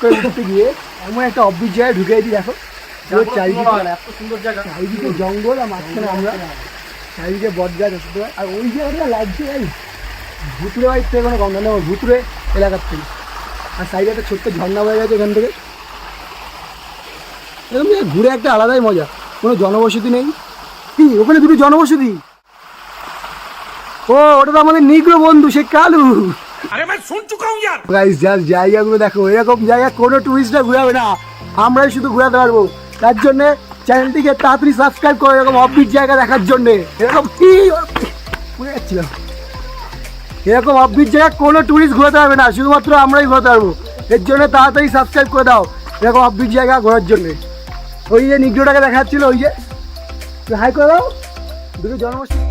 করে উঠতে গিয়ে এমন একটা অববিট জায়গায় ঢুকে দিই। দেখো এত সুন্দর জায়গা, চারিদিকে জঙ্গল আর মাঝখানে আমরা, চারিদিকে বট গাছ আসতে হয়। আর ওই জায়গাটা লাগছে এই ভুতুরে বাড়ির থেকে কোনো কম না, ভুতুরে এলাকার থেকে। আর সাইডে একটা ছোট্ট ঝর্ণা বয়ে গেছে এখান থেকে। এরকম ঘুরে একটা আলাদাই মজা। কোনো জনবসতি নেই। কি ওখানে দুটো জনবসতি? ও ওটা তো আমাদের নিগ্রো বন্ধু, সে কালু। গাইস যার জায়গাগুলো দেখো, এরকম জায়গা কোনো টুরিস্টরা ঘুরাবে না, আমরাই শুধু ঘুরাতে পারবো। তার জন্যে চ্যানেলটিকে তাড়াতাড়ি সাবস্ক্রাইব করো এরকম অফবিট জায়গা দেখার জন্যে। এরকম কি ঘুরে যাচ্ছিলাম, এরকম অফবিট জায়গা কোনো টুরিস্ট ঘোরাতে পারবে না, শুধুমাত্র আমরাই ঘোরাতে পারবো। এর জন্য তাড়াতাড়ি সাবস্ক্রাইব করে দাও এরকম অফবিট জায়গা ঘোরার জন্যে। ওই যে নিগ্রোটাকে দেখাচ্ছিল, ওই যে হাই করে দাও, দুটো জনবসতি।